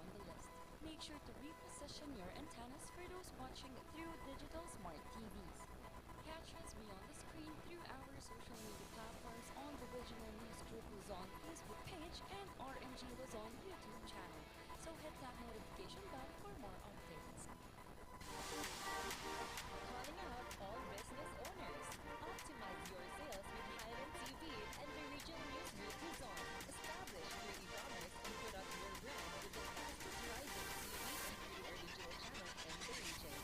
on the list. Make sure to reposition your antennas for those watching through digital smart TVs. Catch us beyond the screen through our social media platforms on the Regional News Group Luzon Facebook page and RNG Luzon YouTube channel. So hit that notification bell for more updates. Calling out all business owners. Optimize your sales with Highland TV and the Regional News Group Luzon. Establish your e-commerce and put up your brand with the fastest rising TV and video original channel in the region.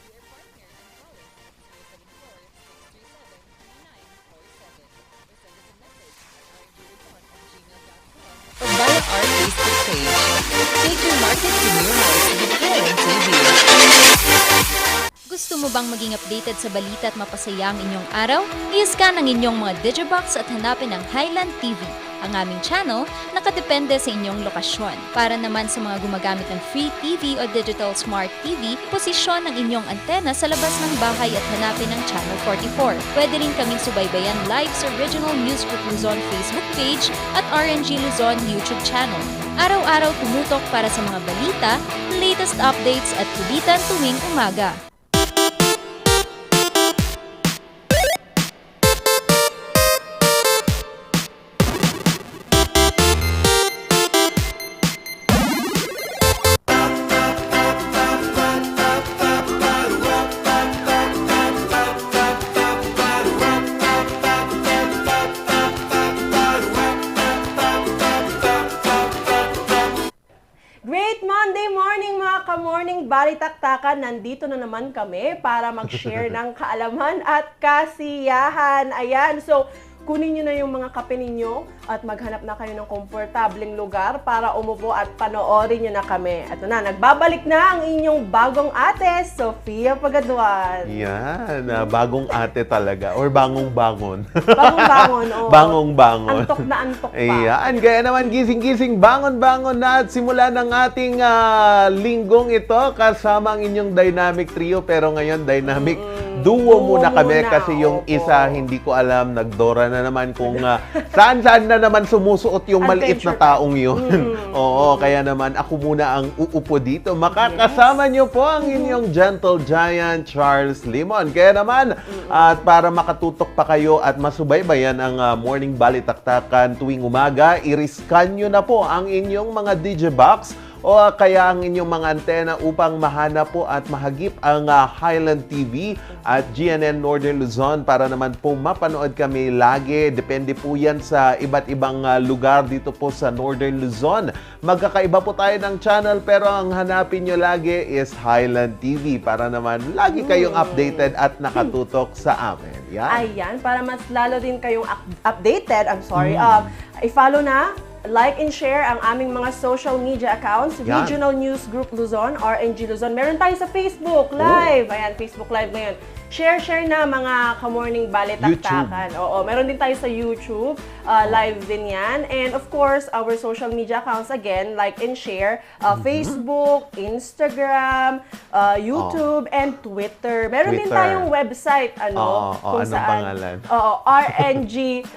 We are partner and call us 074-637-3947 or send us a message at rngluzon@gmail.com or via our Facebook page. Take your market to new heights with Highland TV. Gusto mo bang maging updated sa balita at mapasaya ang inyong araw? I-scan ang inyong mga Digibox at hanapin ang Highland TV, ang aming channel nakadepende sa inyong lokasyon. Para naman sa mga gumagamit ng free TV o digital smart TV, posisyon ang inyong antena sa labas ng bahay at hanapin ang Channel 44. Pwede rin kaming subaybayan live sa Regional News Group Luzon Facebook page at RNG Luzon YouTube channel. Araw-araw tumutok para sa mga balita, latest updates at kulitan tuwing umaga. Great Monday morning mga ka-morning balitaktakan. Nandito na naman kami para mag-share ng kaalaman at kasiyahan. Ayan, so kunin nyo na yung mga kape ninyo at maghanap na kayo ng komportableng lugar para umupo at panoorin nyo na kami. At na, nagbabalik na ang inyong bagong ate, Sofia Pagaduan. Yan, bagong ate talaga. Or bangong-bangon. Bagong-bangon, oo. Bangong-bangon. Antok na antok pa. Ayan, gaya naman gising-gising, bangon-bangon na at simula ng ating linggong ito kasama ang inyong dynamic trio. Pero ngayon, dynamic duo muna kami kasi yung opo. isa hindi ko alam, nagdora na naman kung saan-saan na naman sumusuot yung maliit na taong yun. Oo, kaya naman ako muna ang uupo dito. Makakasama nyo po ang inyong gentle giant Charles Limon. Kaya naman, at para makatutok pa kayo at masubaybayan ang morning balitaktakan tuwing umaga, i-scan nyo na po ang inyong mga Digibox o kaya ang inyong mga antena upang mahanap po at mahagip ang Highland TV at GNN Northern Luzon para naman po mapanood kami lagi. Depende po yan sa iba't ibang lugar dito po sa Northern Luzon. Magkakaiba po tayo ng channel pero ang hanapin nyo lagi is Highland TV para naman lagi kayong updated at nakatutok sa amin. Yan. Ayan, para mas lalo din kayong updated, i-follow na, like and share ang aming mga social media accounts, Yan. Regional News Group Luzon, RNG Luzon. Meron tayo sa Facebook Live. Ayan, Facebook Live ngayon. Share na mga ka-morning balitaktakan. Oo, meron din tayo sa YouTube. Live din yan. And of course, our social media accounts again, like and share. Facebook, Instagram, YouTube, and Twitter. Meron din Twitter. tayong website, anong pangalan? Oo, rngph.com.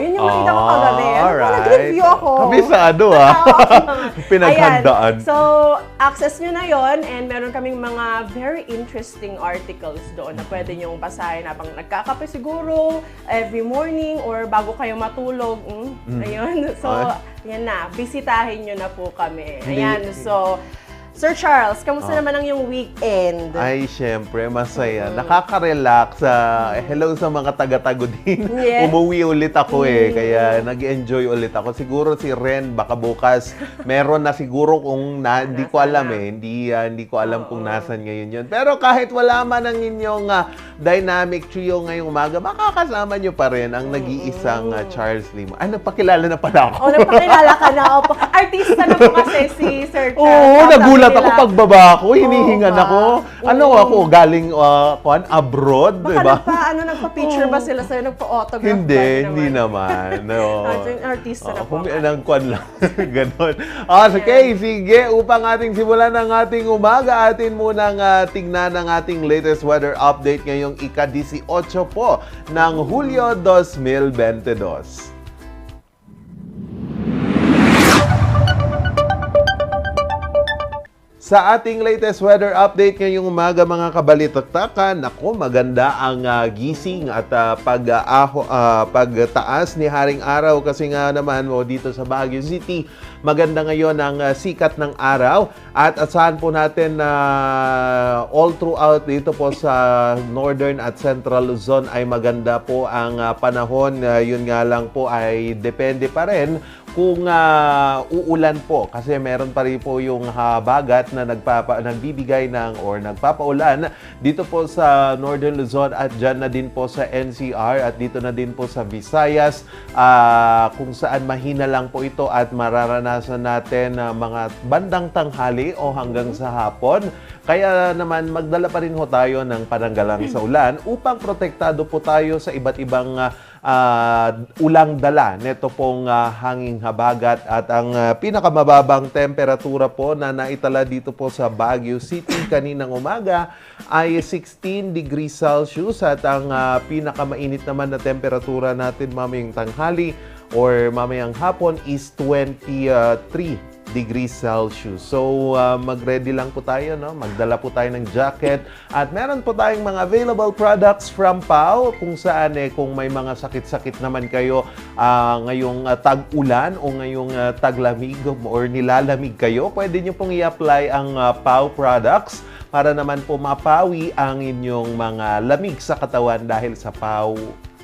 Yun yung nakita ko kagabi. Alright. Nag-review ako. Kabisado Pinaghandaan. Ayan. So, access nyo na yon and meron kaming mga very interesting articles doon na pwede nyong basahin habang nagkakape siguro, every morning, or bago kayo matulog. Ayun. So, yan na. Bisitahin nyo na po kami. Ayan. So, Sir Charles, kamusta naman ang yung weekend? Ay, syempre, masaya. Nakaka-relax. Hello sa mga taga-tago din. Yes. Umuwi ulit ako kaya nag-enjoy ulit ako. Siguro si Ren, baka bukas, meron na siguro kung hindi ko alam hindi ko alam kung nasan ngayon yun. Pero kahit wala man ang inyong dynamic trio ngayong umaga, makakasama nyo pa rin ang nag-iisang Charles Limon. Ay, nagpakilala na pala ako. Nagpakilala ka na. Opo. Artista na po kasi si Sir Charles. Oo, nagulat ako nila. pagbaba ko, hinihingan ba? ako. Ano ako, galing abroad, Baka di ba? nagpa-picture ba sila sa'yo? Nagpa-autograph ba? Hindi naman. No. Artista na po. Ng kwan lang. Ganon. Okay, sige. Upang ating simulan ng ating umaga, atin munang tingnan ang ating latest weather update ngayong ika-18 po ng Hulyo 2022. Sa ating latest weather update ngayong umaga mga kabalitaktakan, ako maganda ang gising at pagtaas ni Haring Araw kasi nga naman dito sa Baguio City, maganda ngayon ang sikat ng araw at asahan po natin na all throughout dito po sa Northern at Central Luzon ay maganda po ang panahon. Yun nga lang po ay depende pa rin kung uulan po kasi meron pa rin po yung habagat na nagbibigay ng or nagpapaulan dito po sa Northern Luzon at dyan na din po sa NCR at dito na din po sa Visayas kung saan mahina lang po ito at mararanasan natin mga bandang tanghali o hanggang sa hapon. Kaya naman magdala pa rin ho tayo ng pananggalang sa ulan upang protektado po tayo sa iba't ibang ulang dala neto pong hanging habagat at ang pinakamababang temperatura po na naitala dito po sa Baguio City kaninang umaga ay 16 degrees Celsius at ang pinakamainit naman na temperatura natin mamayang tanghali or mamayang hapon is 23 degrees Celsius. So, mag-ready lang po tayo, no? Magdala po tayo ng jacket. At meron po tayong mga available products from PAO kung saan kung may mga sakit-sakit naman kayo ngayong tag-ulan o ngayong taglamig or nilalamig kayo, pwede nyo pong i-apply ang PAO products para naman po mapawi ang inyong mga lamig sa katawan dahil sa PAO.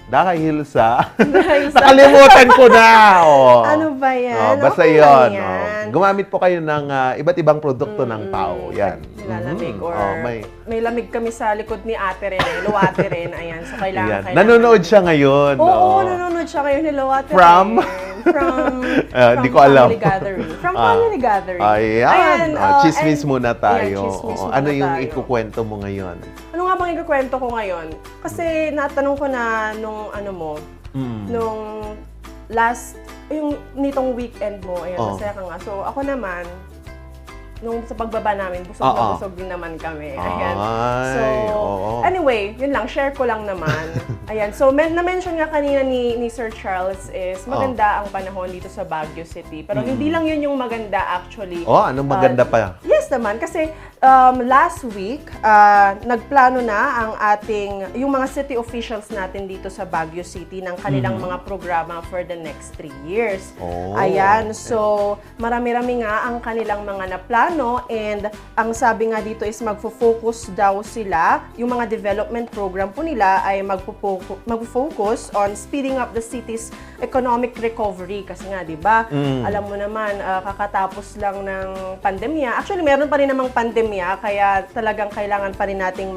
Dahil sa... Nakalimutan ko na! Oh. Ano ba yan? Basta Okay yun. lang yan. Gumamit po kayo ng iba't ibang produkto ng PAO. Yan. Nilalamig or may lamig kami sa likod ni ate rin, Luwate rin. Ayan, so kailangan. Nanonood siya ngayon. Oo, nanonood siya ngayon ni Luwate From? From Di ko alam. Family Gathering. From Family Gathering. Ayan. Chismis muna tayo. chismis muna Ano yung tayo. ikukwento mo ngayon? Ano nga bang ikukwento ko ngayon? Kasi natanong ko na nung nung last, yung nitong weekend mo, ayan, masaya ka nga. So ako naman, nung sa pagbaba namin, busog na busog din naman kami. Ayan. So, anyway, yun lang, share ko lang naman. Ayan, so na-mention nga kanina ni Sir Charles is maganda ang panahon dito sa Baguio City. Pero hindi lang yun yung maganda actually. Anong maganda pa? Yes naman, kasi last week, nagplano na ang yung mga city officials natin dito sa Baguio City ng kanilang mga programa for the next 3 years. Ayan, so marami-rami nga ang kanilang mga naplano and ang sabi nga dito is magfo-focus daw sila, yung mga development program po nila ay magfo-focus on speeding up the city's economic recovery. Kasi nga, di ba, alam mo naman, kakatapos lang ng pandemya. Actually, meron pa rin namang pandemya, kaya talagang kailangan pa rin nating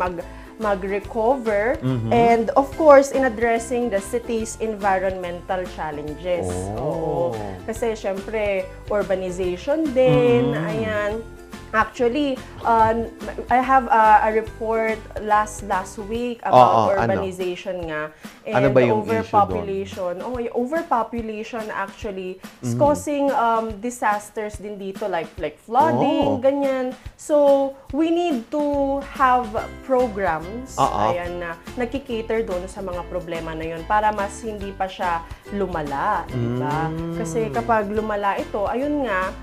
mag-recover. And of course, in addressing the city's environmental challenges. Oo. Kasi syempre, urbanization din, ayan. Actually, I have a report last week about urbanization nga. And ano ba yung overpopulation. Yung overpopulation actually is causing disasters din dito like flooding, ganyan. So, we need to have programs ayan, na nagkikater doon sa mga problema na yun para mas hindi pa siya lumala, diba? Kasi kapag lumala ito, ayun nga,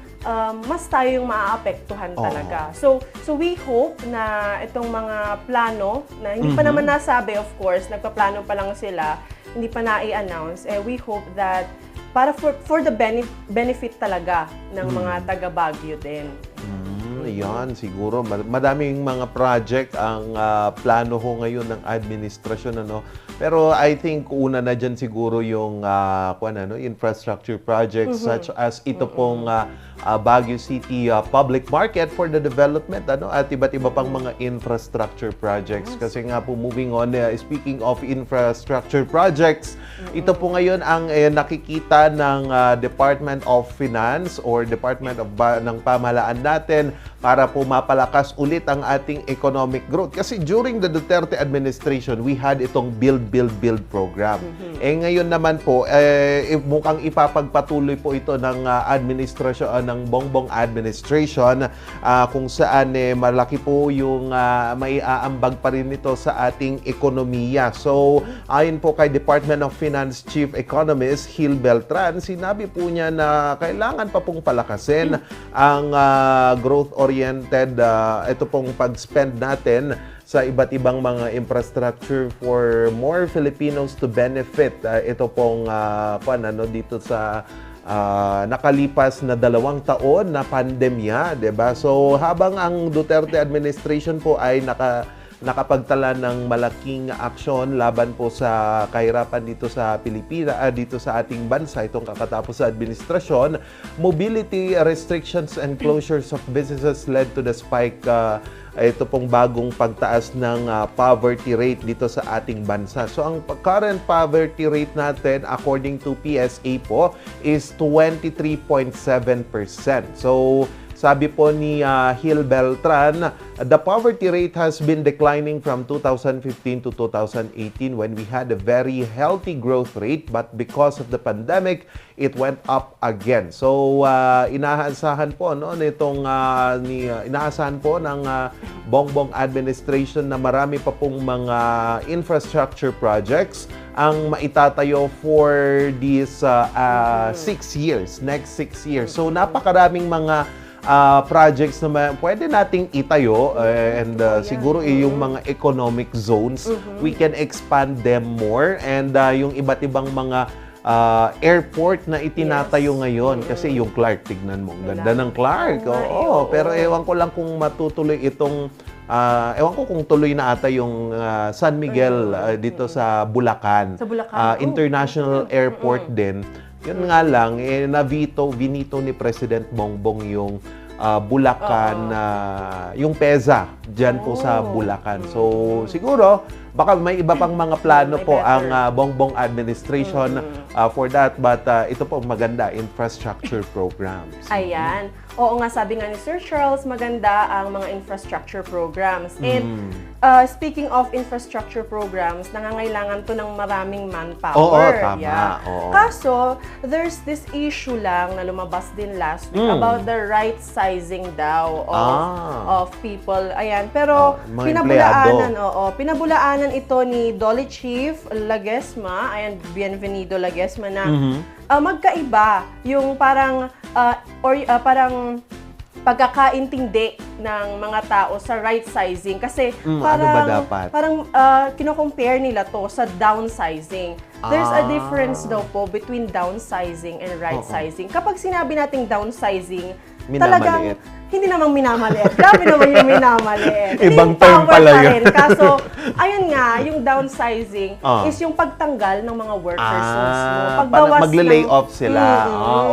mas tayo yung maaapektuhan talaga. So we hope na itong mga plano, na hindi pa naman nasabi, of course, nagpaplano pa lang sila, hindi pa na-i-announce, we hope that para for the benefit talaga ng mga taga Baguio din. Yan, siguro. Madaming mga project ang plano ho ngayon ng administrasyon. Pero I think una na dyan siguro yung infrastructure projects such as ito pong Baguio City Public Market for the development at iba't iba pang mga infrastructure projects. Kasi nga po, moving on, speaking of infrastructure projects, ito po ngayon ang nakikita ng Department of Finance or Department of ng pamahalaan natin para po mapalakas ulit ang ating economic growth. Kasi during the Duterte administration, we had itong Build Build program. Ngayon naman po, mukhang ipapagpatuloy po ito ng administrasyon, ng Bongbong administration, kung saan malaki po yung may aambag pa rin ito sa ating ekonomiya. So, ayon po kay Department of Finance Chief Economist Gil Beltran, sinabi po niya na kailangan pa pong palakasin ang growth-oriented ito pong pag-spend natin sa iba't ibang mga infrastructure for more Filipinos to benefit. Ito pong dito sa nakalipas na 2 taon na pandemya, 'di ba? So habang ang Duterte administration po ay nakapagtala ng malaking aksyon laban po sa kahirapan dito sa Pilipinas, dito sa ating bansa, itong kakatapos sa administrasyon, mobility restrictions and closures of businesses led to the spike, ito pong bagong pagtaas ng poverty rate dito sa ating bansa. So ang current poverty rate natin according to PSA po is 23.7%. So sabi po ni Gil Beltran, the poverty rate has been declining from 2015 to 2018 when we had a very healthy growth rate, but because of the pandemic, it went up again. So inaasahan po inaasahan po ng Bongbong administration na marami pa pong mga infrastructure projects ang maitatayo for these 6 years, next 6 years. So napakaraming mga projects na pwede nating itayo and siguro yung mga economic zones, we can expand them more, and yung iba't ibang mga airport na itinatayo ngayon. Kasi yung Clark, tignan mo, ang ganda ng Clark. Oo, pero ewan ko lang kung matutuloy itong ewan ko kung tuloy na ata yung San Miguel dito sa Bulacan. Sa Bulacan. International Airport din. Yun nga lang, binito ni President Bongbong yung Bulacan, yung PEZA, dyan po sa Bulacan. So, siguro, baka may iba pang mga plano po ang Bongbong administration for that. But ito po maganda, infrastructure programs. Ayan. Oo nga, sabi nga ni Sir Charles, maganda ang mga infrastructure programs. And speaking of infrastructure programs, nangangailangan to ng maraming manpower. Oo, tama. Yeah. Oo. Kaso, there's this issue lang na lumabas din last week about the right sizing daw of people. Ayan. Pero mga pinabulaanan ito ni Dolly Chief Laguesma, ayan, Bienvenido Laguesma, na magkaiba yung parang parang pagkakaintindi ng mga tao sa right sizing, kasi parang ano ba dapat? kino-compare nila to sa downsizing. There's a difference daw po between downsizing and right sizing. Kapag sinabi nating downsizing, talagang hindi namang minamaliit. Grabe naman yung minamaliit. Ibang term pala yun. Kaso, ayun nga, yung downsizing is yung pagtanggal ng mga workers mo. Magle-lay off sila.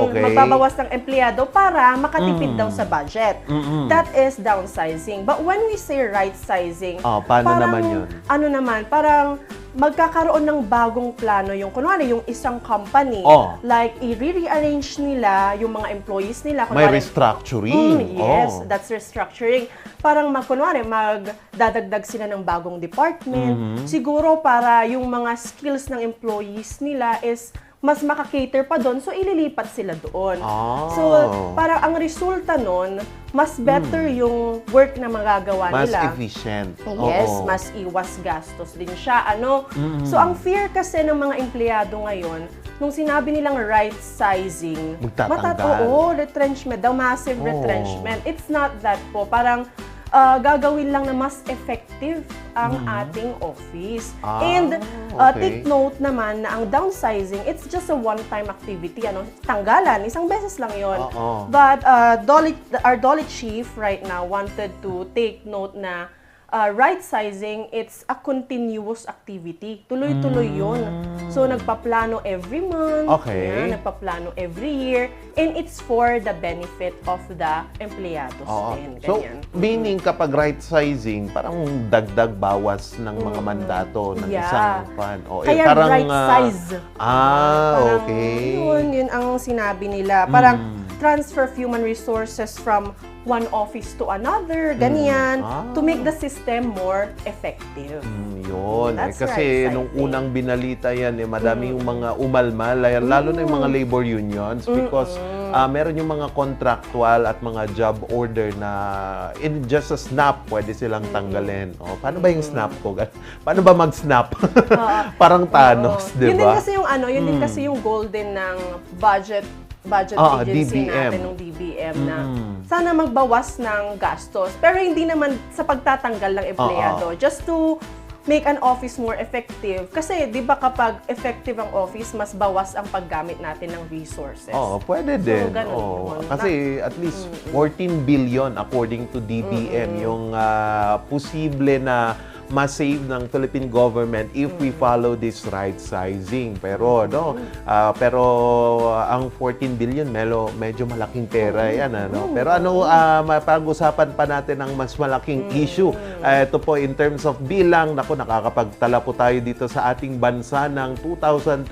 Okay. Magbabawas ng empleyado para makatipid daw sa budget. That is downsizing. But when we say right sizing, paano naman yun? Ano naman, parang magkakaroon ng bagong plano yung, kunwari, yung isang company, like, i-rearrange nila yung mga employees nila. May restructuring. Yes, that's restructuring. Parang, kunwari, magdadagdag sila ng bagong department. Siguro para yung mga skills ng employees nila is mas makakater pa doon, so ililipat sila doon. So, parang ang resulta nun, mas better yung work na magagawa nila. Mas efficient. Yes, mas iwas gastos din siya. So, ang fear kasi ng mga empleyado ngayon, nung sinabi nilang right sizing, retrenchment daw, massive retrenchment. It's not that po. Parang, gagawin lang na mas effective ang ating office. And take note naman na ang downsizing, it's just a one-time activity. Tanggalan, isang beses lang yon. But our Dolly Chief right now wanted to take note na right sizing, it's a continuous activity. Tuloy-tuloy yun. So, nagpaplano every month, nagpaplano every year, and it's for the benefit of the empleyados din. So, meaning kapag right sizing, parang dagdag bawas ng mga mandato ng isang fan. Kaya parang, right size. Okay. Yun ang sinabi nila. Parang transfer of human resources from one office to another, ganyan, Ah. to make the system more effective. Yun. That's Kasi right, nung I think. unang binalita yan, madami yung mga umalmal, lalo na yung mga labor unions because meron yung mga contractual at mga job order na in just a snap, pwede silang tanggalin. O, paano ba yung snap ko? Paano ba mag-snap? Parang Thanos, Oo. di Yun din ba? kasi yung yun din kasi yung goal din ng budget agency DBM. natin ng DBM na sana magbawas ng gastos. Pero hindi naman sa pagtatanggal ng empleyado. Just to make an office more effective. Kasi, di ba kapag effective ang office, mas bawas ang paggamit natin ng resources. Oo, pwede din. ganun Oo. yun. Kasi at least 14 billion according to DBM yung posible na ma-save ng Philippine government if we follow this right sizing. Pero pero ang 14 billion medyo malaking pera yan, ano. Pero mapag-usapan pa natin ang mas malaking issue. Ito po in terms of bilang, nakakapagtala po tayo dito sa ating bansa ng 2,000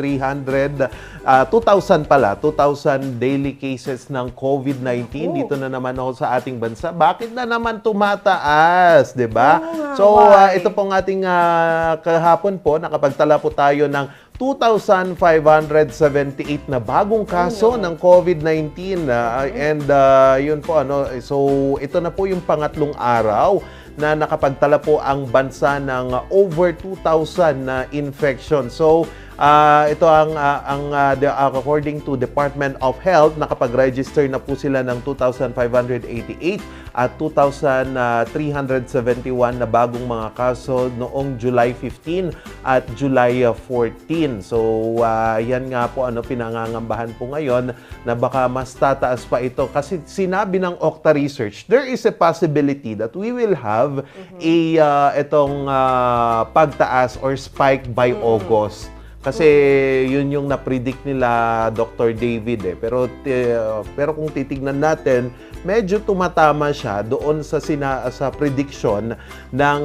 daily cases ng COVID-19 dito na naman ako sa ating bansa. Bakit na naman tumataas, 'di ba? So ito pong ating kahapon po, nakapagtala po tayo ng 2,578 na bagong kaso ng COVID-19 and yun po so ito na po yung pangatlong araw na nakapagtala po ang bansa ng over 2,000 na infection. So ito according to Department of Health, nakapag-register na po sila ng 2,588 at 2,371 na bagong mga kaso noong July 15 at July 14. So yan nga po pinangangambahan po ngayon na baka mas tataas pa ito kasi sinabi ng Okta Research, there is a possibility that we will have itong pagtaas or spike by August. Kasi yun yung na-predict nila Dr. David pero kung titignan natin, medyo tumatama siya doon sa prediction ng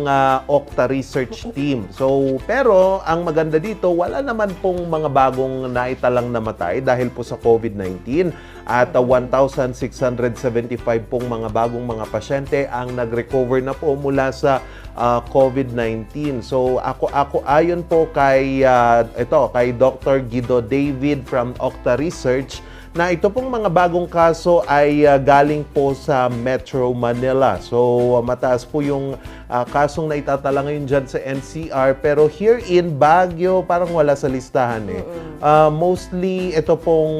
Okta Research Team. So, pero ang maganda dito, wala naman pong mga bagong naitalang namatay dahil po sa COVID-19 at 1,675 pong mga bagong mga pasyente ang nag-recover na po mula sa COVID-19. So, ako ayon po kay Dr. Guido David from Okta Research, na ito pong mga bagong kaso ay galing po sa Metro Manila. So, mataas po yung kasong naitatala ngayon dyan sa NCR. Pero here in Baguio, parang wala sa listahan mostly, ito pong,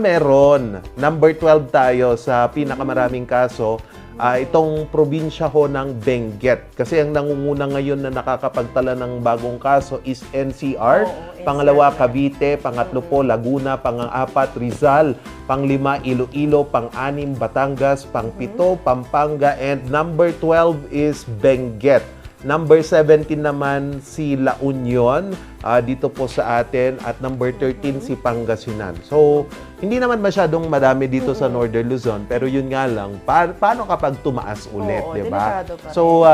meron. Number 12 tayo sa pinakamaraming kaso. Itong probinsya ho ng Benguet. Kasi ang nangunguna ngayon na nakakapagtala ng bagong kaso is NCR. Pangalawa, Cavite. Pangatlo po, Laguna. Pang-apat, Rizal. Pang-lima, Iloilo. Pang-anim, Batangas. Pang-pito, Pampanga. And number 12 is Benguet. Number 17 naman si La Union dito po sa atin at number 13 si Pangasinan. So, hindi naman masyadong madami dito sa Northern Luzon pero yun nga lang, paano kapag tumaas ulit, di ba? So,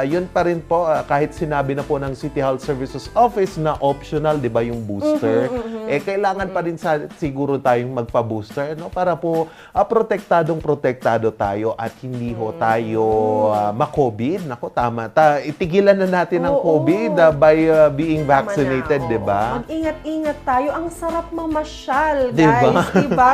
yun pa rin po, kahit sinabi na po ng City Health Services Office na optional, di ba, yung booster, kailangan pa rin siguro tayong magpa-booster para po protektado tayo at hindi ho tayo ma-COVID. Naku, tama. Itigilan na natin ang COVID by being vaccinated, di ba? Mag-ingat-ingat tayo. Ang sarap mamasyal, guys. Diba? Diba?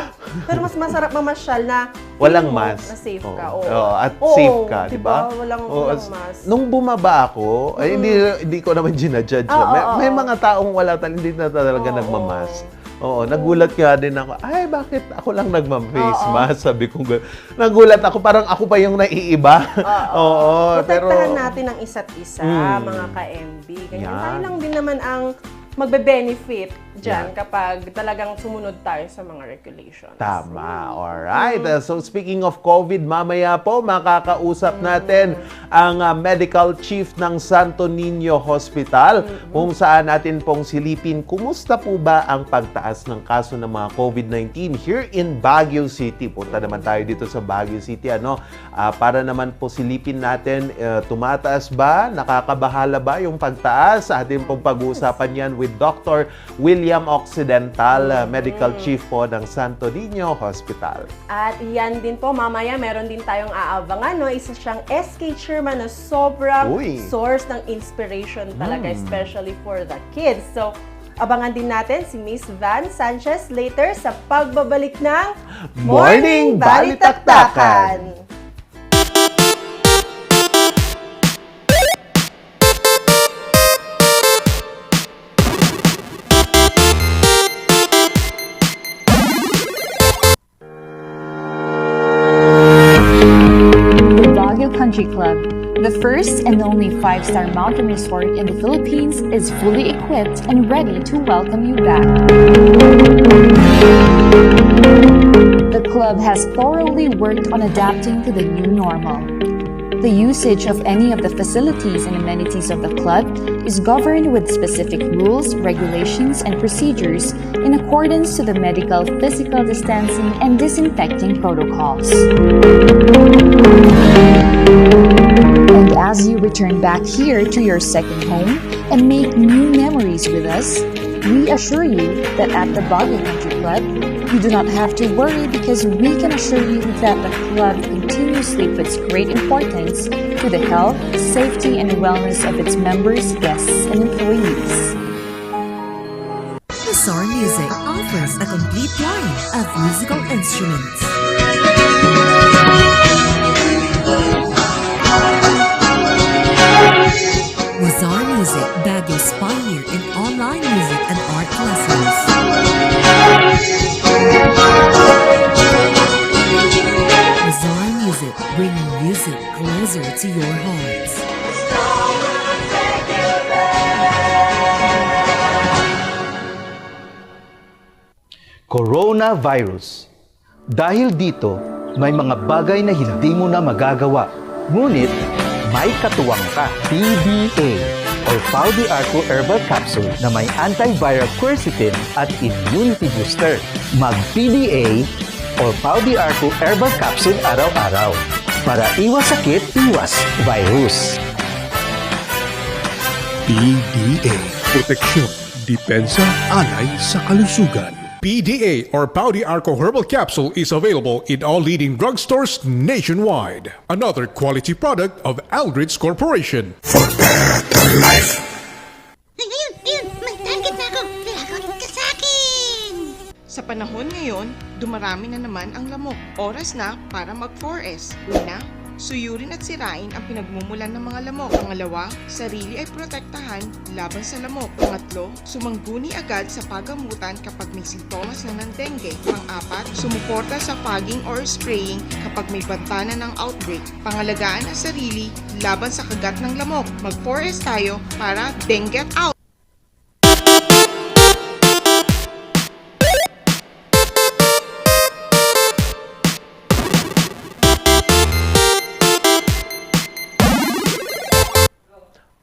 Pero mas masarap mamasyal na walang mo mask. na safe ka. At safe ka, di ba? Walang mask. Nung bumaba ako, hindi ko naman ginajudge. May mga taong hindi na talaga nagmamask. Nagulat nga din ako. Ay, bakit ako lang nagma-face mask? Sabi ko, nagulat ako. Parang ako pa yung naiiba. Protektahan natin ang isa't isa, mga ka-MB. Ganyan. Tayo lang din naman ang magbe-benefit dyan kapag talagang sumunod tayo sa mga regulations. Tama. Alright. So, speaking of COVID, mamaya po makakausap natin ang medical chief ng Santo Niño Hospital kung saan natin pong silipin kumusta po ba ang pagtaas ng kaso ng mga COVID-19 here in Baguio City. Punta naman tayo dito sa Baguio City. Para naman po silipin natin, tumataas ba? Nakakabahala ba yung pagtaas? Atin pong pag-uusapan yan with Dr. William William Occidental, Medical Chief po ng Santo Niño Hospital. At yan din po, mamaya meron din tayong aabangan, no? Isa siyang SK chairman na sobrang source ng inspiration talaga, especially for the kids. So, abangan din natin si Miss Van Sanchez later sa pagbabalik ng Morning Balitaktakan! Baguio Country Club, the first and only 5-star mountain resort in the Philippines, is fully equipped and ready to welcome you back. The club has thoroughly worked on adapting to the new normal. The usage of any of the facilities and amenities of the club is governed with specific rules, regulations, and procedures in accordance to the medical, physical distancing, and disinfecting protocols. And as you return back here to your second home and make new memories with us, we assure you that at the Baguio Country Club, you do not have to worry because we can assure you that the club continuously puts great importance to the health, safety, and wellness of its members, guests, and employees. Bizarre Music offers a complete line of musical instruments. Bizarre Music, Baguio's pioneer in online music and art lessons. Bizarre Music, bringing music closer to your hearts. Coronavirus. Dahil dito, may mga bagay na hindi mo na magagawa. Ngunit, may katuwang ka. PDA or Pau de Arco Herbal Capsule na may antiviral quercetin at immunity booster. Mag-PDA or Pau de Arco Herbal Capsule araw-araw. Para iwas sakit, iwas virus. PDA. Proteksyon, depensa, alay sa kalusugan. PDA or Pau de Arco Herbal Capsule is available in all leading drugstores nationwide. Another quality product of Aldrich Corporation. For better life. Ayun, may target na ako. Kailangan ka sa akin. Sa panahon ngayon, dumarami na naman ang lamok. Oras na para mag-4S. Una, suyurin at sirain ang pinagmumulan ng mga lamok. Pangalawa, sarili ay protektahan laban sa lamok. Pangatlo, sumangguni agad sa pagamutan kapag may sintomas na ng dengue. Pang-apat, sumuporta sa fogging or spraying kapag may banta na ng outbreak. Pangalagaan ang sarili laban sa kagat ng lamok. Mag-4S tayo para dengue out!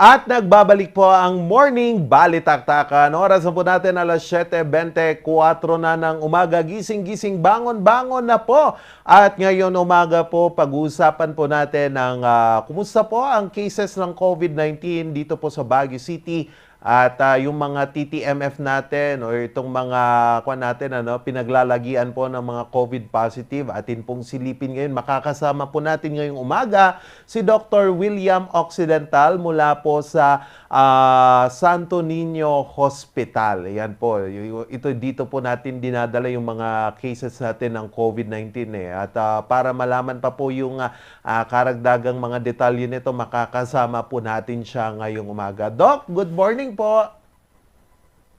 At nagbabalik po ang Morning Balitaktakan. Oras na po natin alas 7:24 na ng umaga. Gising-gising, bangon-bangon na po. At ngayon umaga po, pag-uusapan po natin ang kumusta po ang cases ng COVID-19 dito po sa Baguio City. At yung mga TTMF natin o itong mga pinaglalagian po ng mga COVID positive, atin pong silipin ngayon. Makakasama po natin ngayong umaga si Dr. William Occidental mula po sa Santo Niño Hospital. Ayan po, ito dito po natin dinadala yung mga cases natin ng COVID-19 At para malaman pa po yung karagdagang mga detalye nito, makakasama po natin siya ngayong umaga. Doc, good morning po.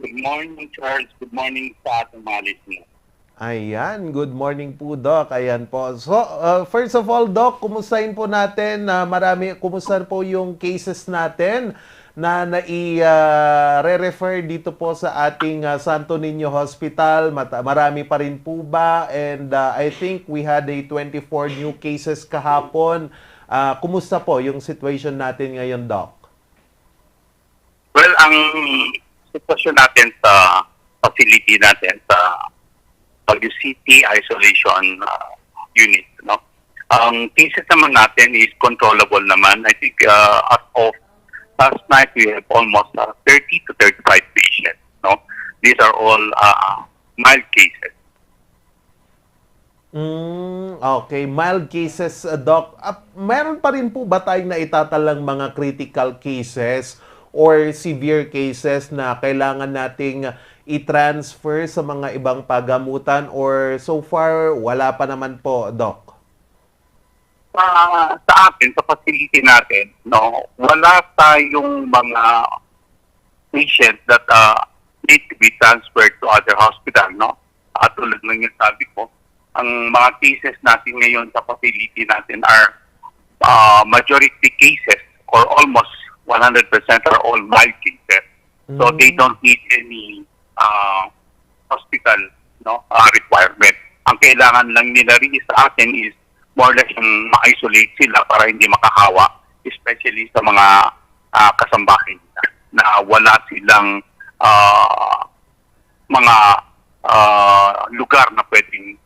Good morning, Charles. Good morning sa ating mga listeners. Ayan, good morning po, Doc. Ayan po. So, first of all, Doc, kumustahin po natin, kumusta po yung cases natin na nai-re-refer dito po sa ating Santo Niño Hospital. Marami pa rin po ba? And I think we had a 24 new cases kahapon. Kumusta po yung situation natin ngayon, Doc? Well, ang sitwasyon natin sa facility natin sa Baguio City Isolation Unit, no? Ang cases naman natin is controllable naman. I think as of last night, we have almost 30 to 35 patients, no? these are all mild cases. Okay, mild cases, Doc. Meron pa rin po ba tayong naitatalang mga critical cases or severe cases na kailangan nating i-transfer sa mga ibang pagamutan or so far wala pa naman po, Doc? Sa atin, sa facility natin, no, wala tayong mga patients that need to be transferred to other hospital, no? Tulad ng yung sabi ko, ang mga cases natin ngayon sa facility natin are majority cases or almost 100% are all mild cases. So they don't need any hospital requirement. Ang kailangan lang nila rin sa atin is more or less yung ma-isolate sila para hindi makahawa, especially sa mga kasambahay nila na wala silang mga lugar na pwedeng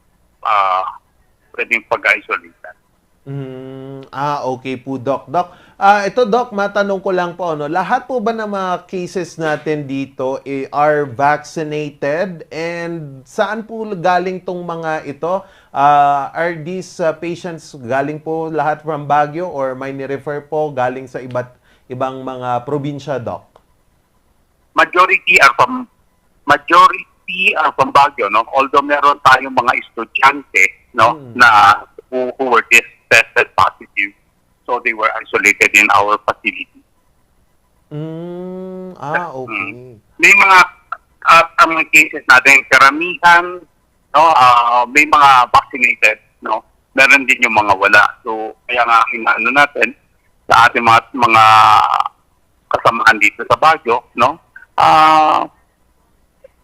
pag-isolate. Okay po, Doc. Doc, ito, Doc, matanong ko lang po, no? Lahat po ba ng mga cases natin dito are vaccinated? And saan po galing tong mga ito? Are these patients galing po lahat from Baguio or may ni-refer po galing sa ibang mga probinsya, Doc? Majority are from Baguio, no? Although meron tayong mga estudyante, no, na who were tested positive, so they were isolated in our facility. Okay. May mga mga cases natin, karamihan, no, may mga vaccinated, no, meron din yung mga wala. So kaya nga inaano natin sa ating mga kasamaan dito sa Baguio, no,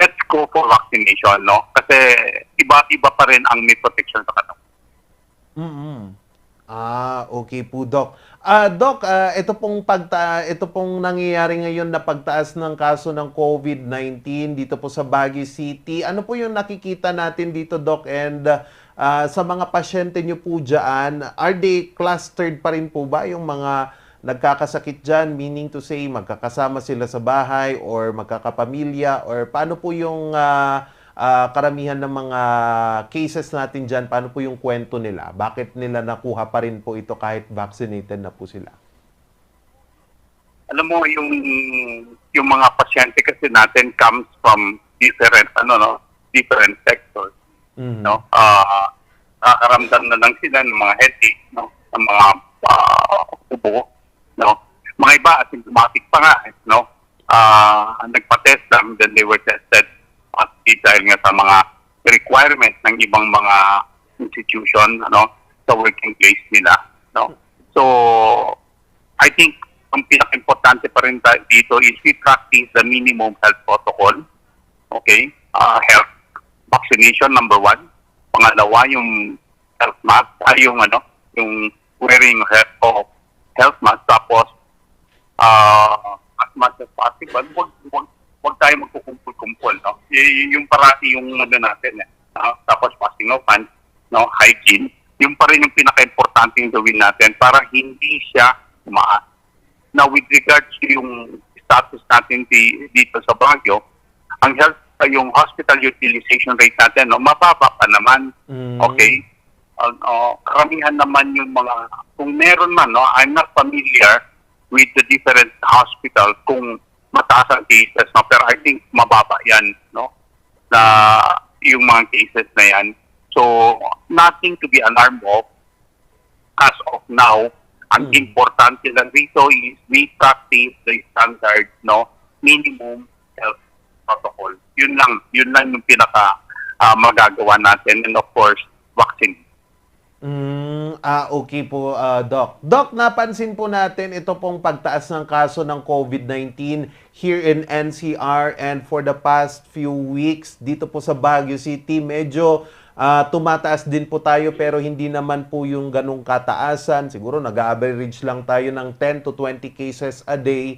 let's go for vaccination, no? Kasi iba pa rin ang may protection sa katawan. Okay po, Doc. Doc, ito pong nangyayari ngayon na pagtaas ng kaso ng COVID-19 dito po sa Baguio City. Ano po yung nakikita natin dito, Doc? And sa mga pasyente nyo po dyan, are they clustered pa rin po ba yung mga nagkakasakit dyan, meaning to say magkakasama sila sa bahay or magkakapamilya, or paano po yung karamihan ng mga cases natin dyan, paano po yung kwento nila? Bakit nila nakuha pa rin po ito kahit vaccinated na po sila? Alam mo, yung mga pasyente kasi natin comes from different different sectors. No? Nakakaramdam na lang sila ng mga headache, no? Ng mga ubo. No, mga iba asymptomatic pa nga, no, nagpa-test lang, then they were tested positive dahil nga sa mga requirements ng ibang mga institution, no, sa working place nila, no. So I think ang pinaka-importante pa rin dito is we practice the minimum health protocol. Okay, health vaccination number 1, pangalawa yung health mask, yung wearing health mask, tapos as much as possible, wag tayo magkukumpul-kumpul, no? Yung parati yung natin, tapos passing of hands, no, hygiene, yung pa rin yung pinaka-importante yung gawin natin para hindi siya tumaas. Now, with regards to yung status natin dito sa Baguio, ang yung hospital utilization rate natin, no, mababa pa naman. Okay? Karamihan naman yung mga, kung meron man, no, I'm not familiar with the different hospitals kung mataas ang cases, no, pero I think mababa yan, no, na yung mga cases na yan. So, nothing to be alarmed of as of now. Ang importante lang dito is we practice the standard, no, minimum health protocol. Yun lang yung pinaka magagawa natin, and of course, vaccine. Okay po, Doc. Doc, napansin po natin ito pong pagtaas ng kaso ng COVID-19 here in NCR, and for the past few weeks dito po sa Baguio City, medyo tumataas din po tayo pero hindi naman po yung ganong kataasan. Siguro nag-average lang tayo ng 10 to 20 cases a day.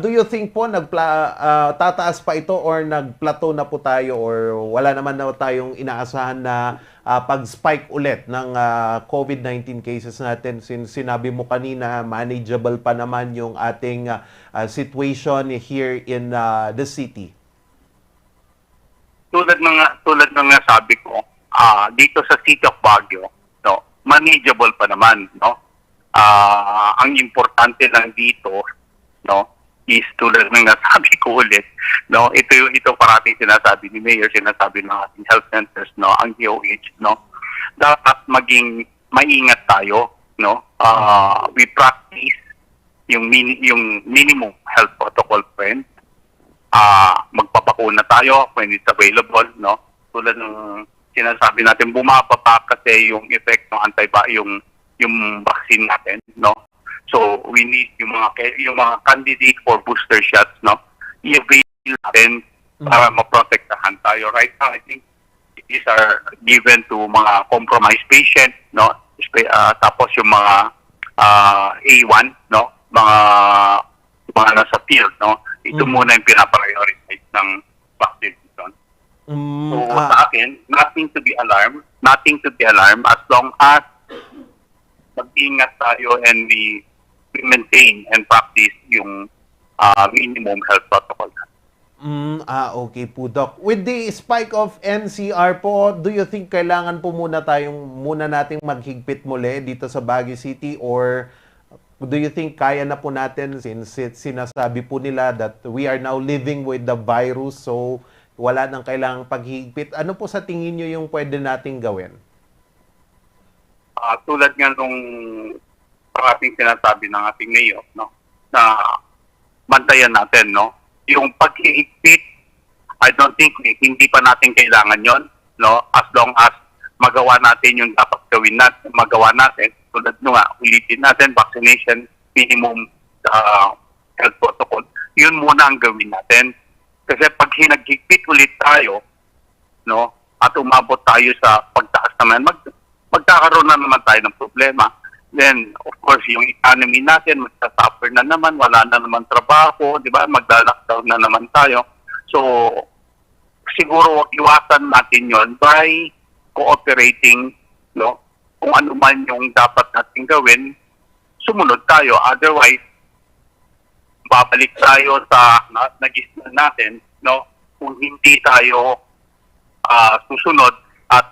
Do you think po tataas pa ito or nag-plateau na po tayo, or wala naman na tayong inaasahan na pag-spike ulit ng COVID-19 cases natin, since sinabi mo kanina manageable pa naman yung ating situation here in the city? tulad ng nasabi ko, dito sa City of Baguio, no, manageable pa naman, no. Ang importante lang dito, no, is tulad ng nasabi ko ulit, no, ito parating sinasabi ni Mayor, sinasabi ng ating health centers, no, ang DOH, no, dapat maging maingat tayo, no. We practice yung minimum health protocol, friend. Magpapakuna tayo when it's available, no. Tulad ng sinasabi natin, bumaba pa kasi yung effect ng yung vaccine natin, no. So we need yung mga candidate for booster shots, no, i-avail natin para maprotektahan tayo. Right now, I think these are given to mga compromised patient, no, tapos yung mga A1, no, mga nasa field, no. Ito muna yung pinaprioritize ng vaccination. So sa akin, nothing to be alarmed as long as mag-ingat tayo and we maintain and practice yung minimum health protocol. Okay po, Doc. With the spike of NCR po, do you think kailangan po muna nating maghigpit muli dito sa Baguio City, or do you think kaya na po natin, since sinasabi po nila that we are now living with the virus, so wala nang kailangang paghigpit? Ano po sa tingin nyo yung pwede nating gawin? Tulad nga nung ating sinasabi ng ating mayor, no, na bantayan natin, no, yung paghihigpit, I don't think hindi pa natin kailangan yon, no, as long as magawa natin yung dapat gawin natin, tulad nga, ulitin natin, vaccination, minimum health protocol, yun muna ang gawin natin. Kasi pag hinaghigpit ulit tayo, no, at umabot tayo sa pagtaas naman, magkakaroon na naman tayo ng problema. Then, of course, yung economy natin, magsasuffer na naman, wala na naman trabaho, di ba? Magla-lockdown na naman tayo. So, siguro iwasan natin yon by cooperating, no? Kung ano man yung dapat natin gawin, sumunod tayo. Otherwise, babalik tayo sa nag-isla natin, no? Kung hindi tayo susunod at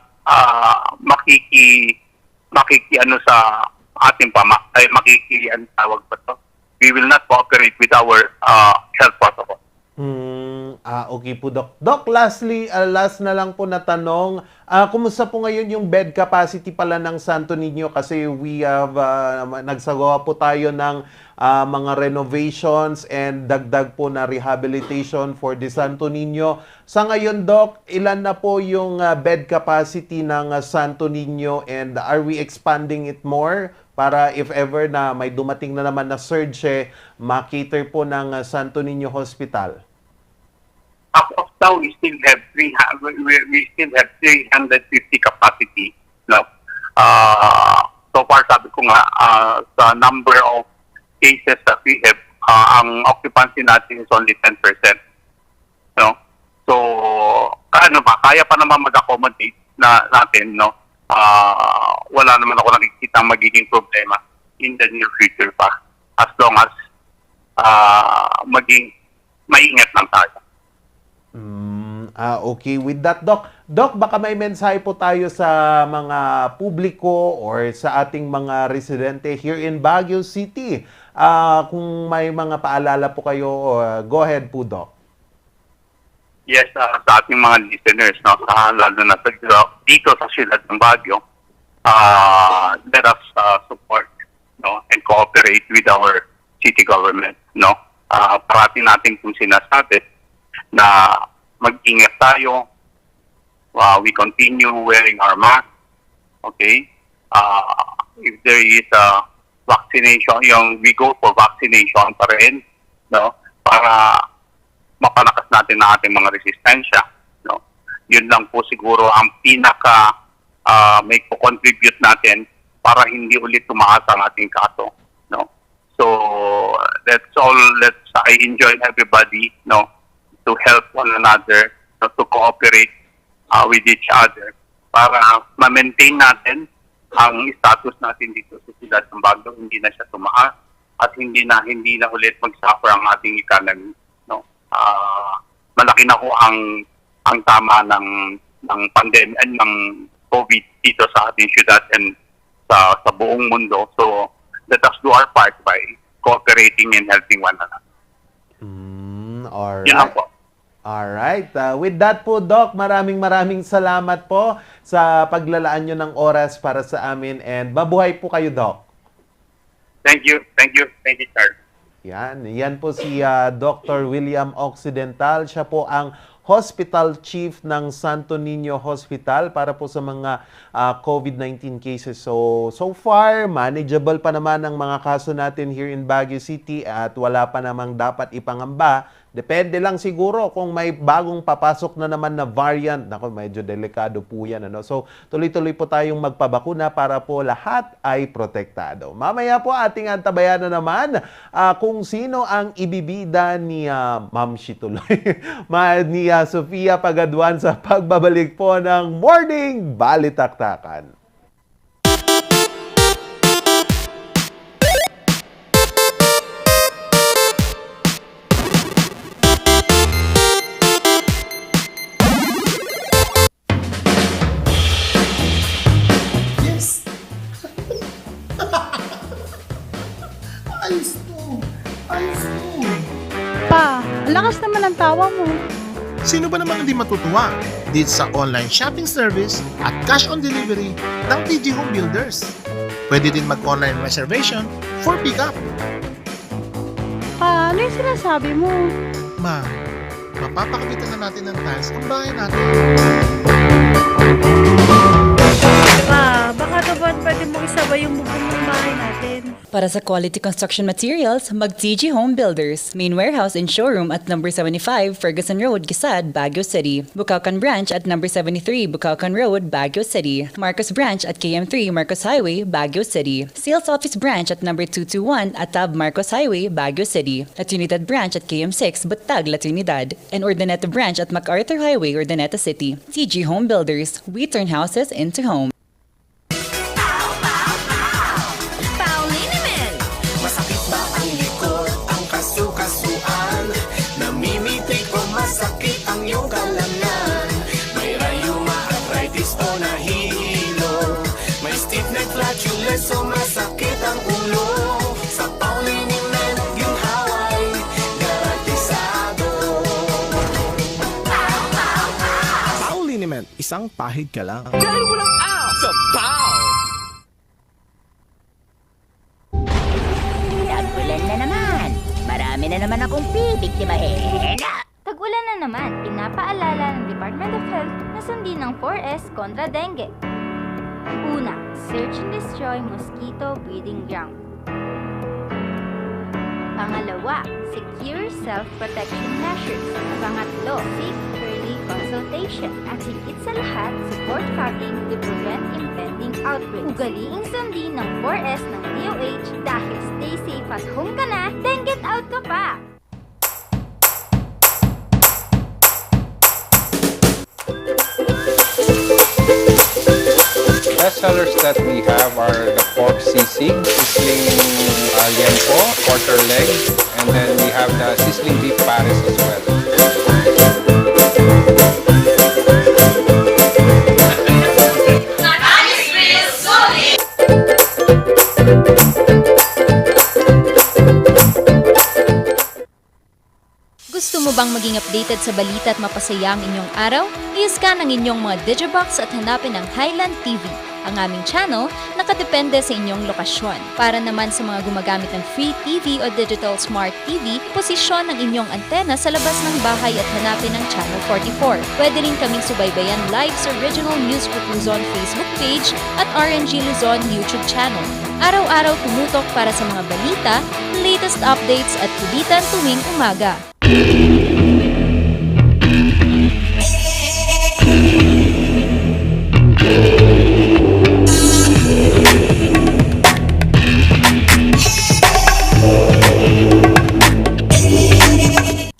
makikiano sa ating tawag ba to? We will not cooperate with our health protocol. Okay po, Doc. Doc, lastly, last na lang po na tanong, kumusta po ngayon yung bed capacity pala ng Santo Niño? Kasi we have, nagsagawa po tayo ng mga renovations and dagdag po na rehabilitation for the Santo Niño. Sa ngayon, Doc, ilan na po yung bed capacity ng Santo Niño, and are we expanding it more para if ever na may dumating na naman na surge, ma-cater po ng Santo Niño Hospital? As of now, we still have 350 capacity. No? So far, sabi ko nga, sa number of cases that we have, ang occupancy natin is only 10%. No? So, kaya pa naman mag-accommodate natin, no? Wala naman ako nakikita magiging problema in the near future pa. As long as maging maingat lang tayo. Okay. With that, Doc. Doc, baka may mensahe po tayo sa mga publiko or sa ating mga residente here in Baguio City. Kung may mga paalala po kayo, go ahead po, Doc. Yes, sa ating mga listeners, no, lalo na dito sa siyudad ng Baguio, let us support, no, and cooperate with our city government, no. Parating natin kung sinasabi na mag-ingat tayo. We continue wearing our mask. Okay? If there is a vaccination, we go for vaccination pa rin, no? Para mapalakas natin ang ating mga resistensya, no? Yun lang po siguro ang pinaka may contribute natin para hindi ulit tumaas ang ating kaso, no? So let's I enjoy everybody, no, to help one another, no, to cooperate with each other para ma-maintain natin ang status natin dito sa siyudad ng Baguio, hindi na siya tumaas at hindi na ulit mag-suffer ang ating economy, no. Malaki na ho ang ang tama ng pandemya and ng COVID dito sa ating syudad and sa buong mundo. So let us do our part by cooperating and helping one another. Alright. Yun lang po. Alright. With that po, Doc, maraming salamat po sa paglalaan nyo ng oras para sa amin and mabuhay po kayo, Doc. Thank you, Charles. Yan po si Dr. William Occidental. Siya po ang Hospital Chief ng Santo Niño Hospital para po sa mga COVID-19 cases. So far, manageable pa naman ang mga kaso natin here in Baguio City at wala pa namang dapat ipangamba. Depende lang siguro kung may bagong papasok na naman na variant. Nako, medyo delikado po yan. So, tuloy-tuloy po tayong magpabakuna para po lahat ay protektado. Mamaya po ating antabayan na naman kung sino ang ibibida ni Ma'am Shituloy, ni Sofia Pagaduan sa pagbabalik po ng Morning Balitaktakan. Pa, lakas naman ang tawa mo. Sino ba naman hindi matutuwa dito sa online shopping service at cash on delivery ng TG Home Builders? Pwede din mag-online reservation for pickup. Pa, ano yung sinasabi mo? Ma, mapapakabitan na natin ng tiles ang bahay natin. Pa, baka naman pwede mong isabay yung bubong ng bahay natin. Para sa quality construction materials, mag-TG Home Builders. Main warehouse and showroom at number 75 Ferguson Road, Gisad, Baguio City. Bucaucan Branch at number 73 Bucaucan Road, Baguio City. Marcos Branch at KM3 Marcos Highway, Baguio City. Sales Office Branch at number 221 at Tab Marcos Highway, Baguio City. La Trinidad Branch at KM6 Batag, La Trinidad. And Urdaneta Branch at MacArthur Highway, Urdaneta City. TG Home Builders. We turn houses into homes. So masakit ang ulo sa Pauliniment yung haway garantisado. Pauliniment, isang pahid ka lang. Dahil walang aw sa POW! Tag-ulan na naman. Marami na naman akong bibiktimahin. Tag-ulan na naman, pinapaalala ng Department of Health na sundin ang 4S kontra dengue. Una, search and destroy mosquito breeding ground. Pangalawa, secure self-protection measures. Pangatlo, seek early consultation. At higit sa lahat, support fogging to prevent impending outbreaks. Ugaliing sundin ng 4S ng DOH dahil stay safe at home ka na, then get out ka pa! Best sellers that we have are the pork sisig, sizzling liempo, quarter leg, and then we have the sizzling beef pares as well. Gusto mo bang maging updated sa balita at mapasaya ang inyong araw? I-scan ang inyong mga Digibox at hanapin ang Highland TV, ang aming channel nakadepende sa inyong lokasyon. Para naman sa mga gumagamit ng Free TV o Digital Smart TV, posisyon ang inyong antena sa labas ng bahay at hanapin ang Channel 44. Pwede rin kaming subaybayan live sa Original News Group Luzon Facebook page at RNG Luzon YouTube channel. Araw-araw tumutok para sa mga balita, latest updates at kulitan tuwing umaga.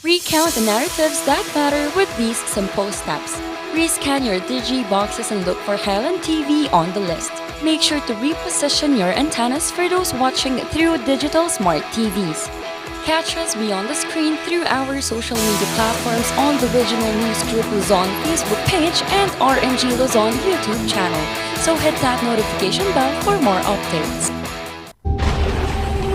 Recount the narratives that matter with these simple steps. Rescan your Digiboxes and look for Highland TV on the list. Make sure to reposition your antennas for those watching through digital smart TVs. Catch us beyond the screen through our social media platforms on the Regional News Group Luzon Facebook page and RNG Luzon YouTube channel. So hit that notification bell for more updates.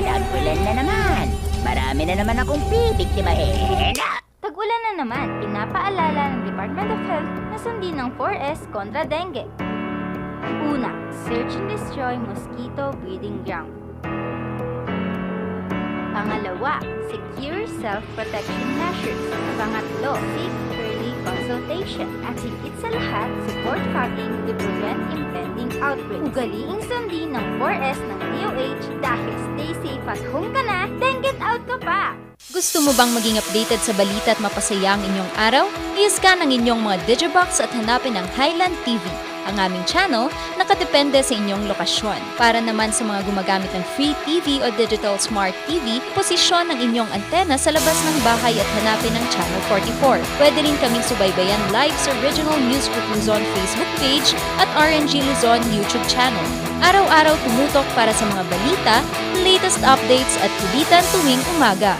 Tag-ulan na naman. Marami na naman akong bibiktimahin. Tag-ulan na naman, pinapaalala ng Department of Health na sundin ng 4S kontra dengue. Una, search and destroy mosquito breeding ground. Pangalawa, secure self-protection measures. Pangatlo, seek early consultation. At higit sa lahat, support fogging to prevent impending outbreaks. Ugaliing sundin ng 4S ng DOH dahil stay safe at home ka na, then get out ka pa! Gusto mo bang maging updated sa balita at mapasaya ang inyong araw? I-scan ang inyong mga Digibox at hanapin ang Highland TV. Ang aming channel, nakadepende sa inyong lokasyon. Para naman sa mga gumagamit ng free TV o digital smart TV, posisyon ang inyong antena sa labas ng bahay at hanapin ang Channel 44. Pwede rin kaming subaybayan live sa Regional News Group Luzon Facebook page at RNG Luzon YouTube channel. Araw-araw tumutok para sa mga balita, latest updates at kulitan tuwing umaga.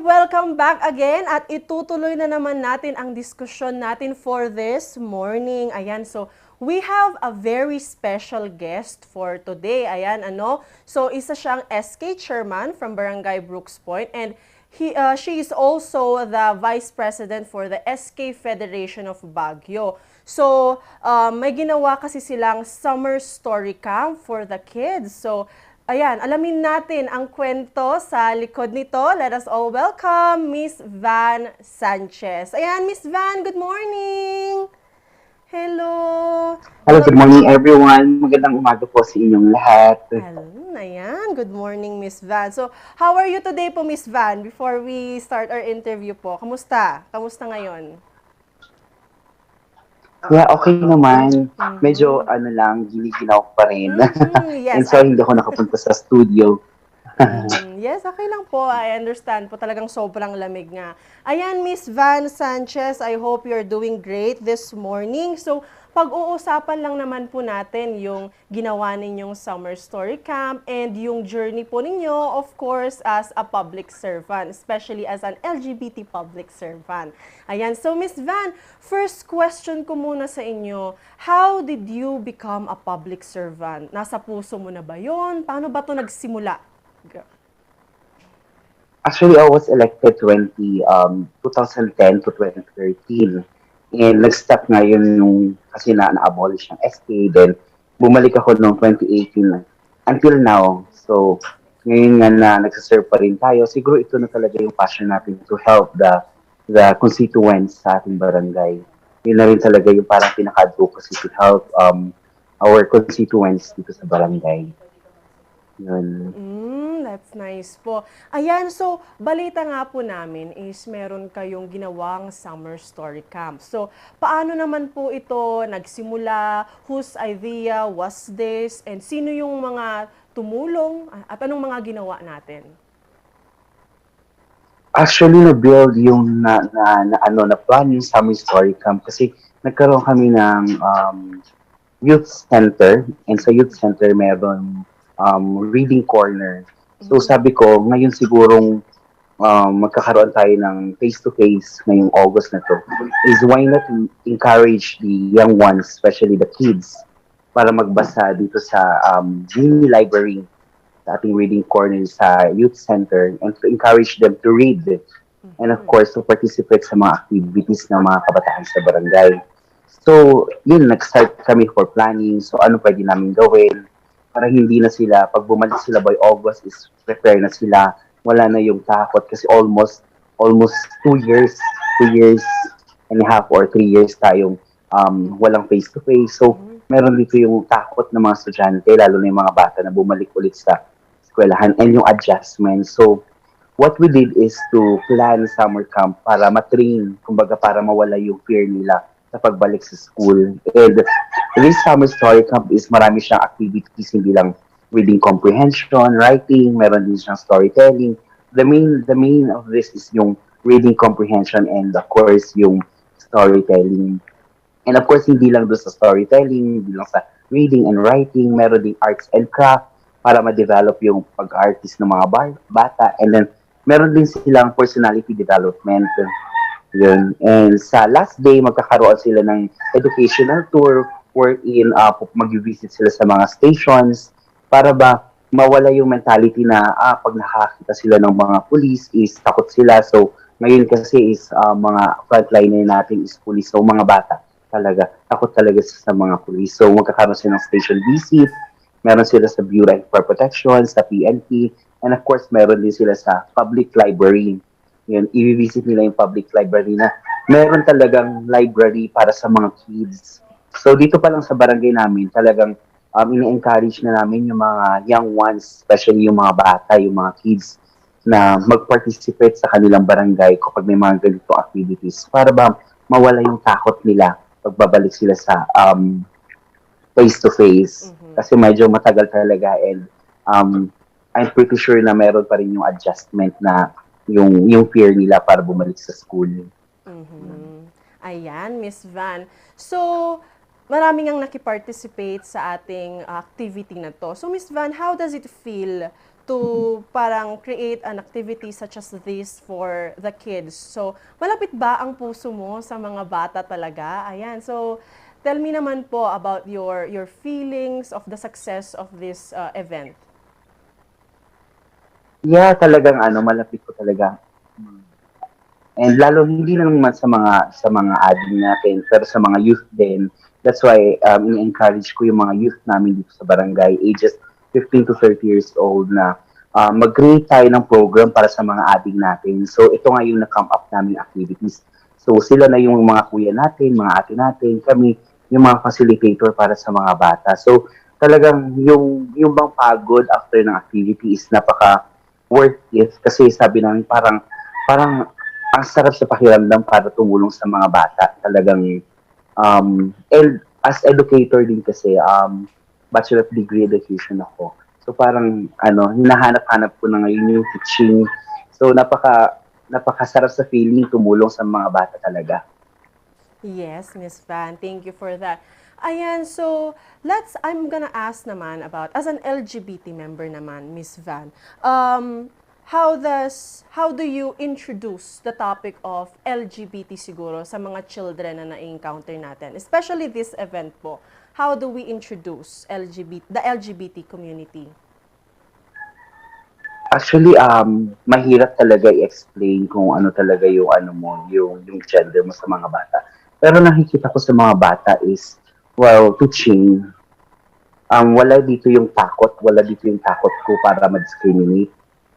Welcome back again at itutuloy na naman natin ang diskusyon natin for this morning. Ayan, so we have a very special guest for today. Ayan, So isa siyang SK chairman from Barangay Brooks Point and she is also the vice president for the SK Federation of Baguio. So may ginawa kasi silang summer story camp for the kids. So ayan, alamin natin ang kwento sa likod nito. Let us all welcome Miss Van Sanchez. Ayan, Miss Van, good morning! Hello! Hello, good morning everyone. Magandang umaga po sa inyong lahat. Ayan, good morning Miss Van. So, how are you today po Miss Van? Before we start our interview po, kamusta? Kamusta ngayon? Yeah, okay naman. Medyo ginigilaw pa rin. Yes. And so hindi ako nakapunta sa studio. Yes, okay lang po. I understand po. Talagang sobrang lamig nga. Ayan, Miss Van Sanchez, I hope you're doing great this morning. So, pag-uusapan lang naman po natin yung ginawa ninyong summer story camp and yung journey po ninyo, of course, as a public servant, especially as an LGBT public servant. Ayan, so Miss Van, first question ko muna sa inyo, how did you become a public servant? Nasa puso mo na ba yun? Paano ba ito nagsimula? Actually, I was elected 2010 to 2013. And nag-stop nga yun kasi na-abolish ng SK. Then, bumalik ako noong 2018 until now. So, ngayon nga na nagsaserve pa rin tayo. Siguro ito na talaga yung passion natin to help the constituents sa ating barangay. Yun na rin talaga yung parang pinaka-advocacy to help our constituents dito sa barangay. Yun. That's nice po. Ayan, so balita nga po namin is meron kayong ginawang summer story camp. So, paano naman po ito nagsimula? Whose idea was this? And sino yung mga tumulong? At anong mga ginawa natin? Actually, na-build yung na-plan yung summer story camp kasi nagkaroon kami ng youth center. And sa youth center, meron reading corner. So sabi ko, ngayon sigurong magkakaroon tayo ng face-to-face ngayong August na to, is why not encourage the young ones, especially the kids, para magbasa dito sa mini library, sa ating reading corner sa youth center, and to encourage them to read. And of course, to participate sa mga activities ng mga kabataan sa barangay. So, yun, nag-start kami for planning. So, ano pwede namin gawin? Para hindi na sila, pag bumalik sila by August, is prepare na sila. Wala na yung takot kasi almost 2 years and a half or 3 years tayong walang face-to-face. So, meron dito yung takot ng mga estudyante, lalo na yung mga bata na bumalik ulit sa eskwelahan and yung adjustment. So, what we did is to plan summer camp para matrain, kumbaga para mawala yung fear nila sa pagbalik sa school. And this summer story camp is marami siyang activities, hindi lang reading comprehension, writing, meron din siyang storytelling. The main of this is yung reading comprehension, and of course, yung storytelling. And of course, hindi lang doon sa storytelling, hindi lang sa reading and writing, meron din arts and craft para ma-develop yung pag-artist ng mga bata. And then, meron din silang personality development. Yun. And sa last day, magkakaroon sila ng educational tour wherein mag-visit sila sa mga stations para ba mawala yung mentality na pag nakakita sila ng mga police is takot sila. So, ngayon kasi is mga frontliner natin is police. So, mga bata talaga, takot talaga sa mga police. So, magkakaroon sila ng station visit, meron sila sa Bureau of Fire Protection, sa PNP, and of course, meron din sila sa public library. Yun, i-visit nila yung public library na meron talagang library para sa mga kids. So dito pa lang sa barangay namin, talagang ina-encourage na namin yung mga young ones, especially yung mga bata, yung mga kids, na mag-participate sa kanilang barangay kapag may mga ganito activities para ba mawala yung takot nila pagbabalik sila sa face-to-face. Kasi medyo matagal talaga and I'm pretty sure na meron pa rin yung adjustment na yung fear nila para bumalik sa school. Ayan, Miss Van. So, maraming ang nakiparticipate sa ating activity na to. So, Miss Van, how does it feel to parang create an activity such as this for the kids? So, malapit ba ang puso mo sa mga bata talaga? Ayan, so tell me naman po about your feelings of the success of this event. Yeah, talagang malapit ko talaga. And lalo hindi lang naman sa mga admin natin, pero sa mga youth din. That's why in-encourage ko yung mga youth namin dito sa barangay, ages 15 to 30 years old na mag-create tayo ng program para sa mga admin natin. So ito nga yung na-come up namin activities. So sila na yung mga kuya natin, mga ate natin, kami yung mga facilitator para sa mga bata. So talagang yung bang pagod after ng activity is napaka worth it kasi sabi namin parang ang sarap sa pakiramdam para tumulong sa mga bata. Talagang as educator din kasi bachelor of degree education ako. So parang hinahanap-hanap ko na ngayon yung teaching. So napakasarap sa feeling tumulong sa mga bata talaga. Yes, Miss Van. Thank you for that. Ayan, so I'm gonna ask naman about, as an LGBT member naman, Miss Van, how do you introduce the topic of LGBT siguro sa mga children na na-encounter natin? Especially this event po. How do we introduce the LGBT community? Actually, mahirap talaga i-explain kung ano talaga yung yung gender mo sa mga bata. Pero nakikita ko sa mga bata is, teaching. Wala dito yung takot ko para ma-discriminate.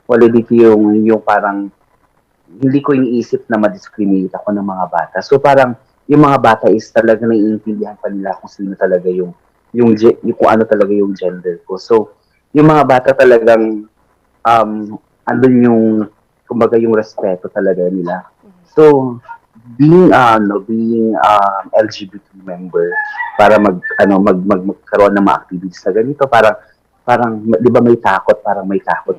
Wala dito yung parang, hindi ko iniisip na ma-discriminate ako ng mga bata. So parang, yung mga bata is talaga naiintindihan pa nila kung sino talaga yung kung ano talaga yung gender ko. So, yung mga bata talagang, andun yung, kumbaga yung respeto talaga nila. So, being LGBT member para magkaroon ng mga activities na ganito, parang 'di ba may takot,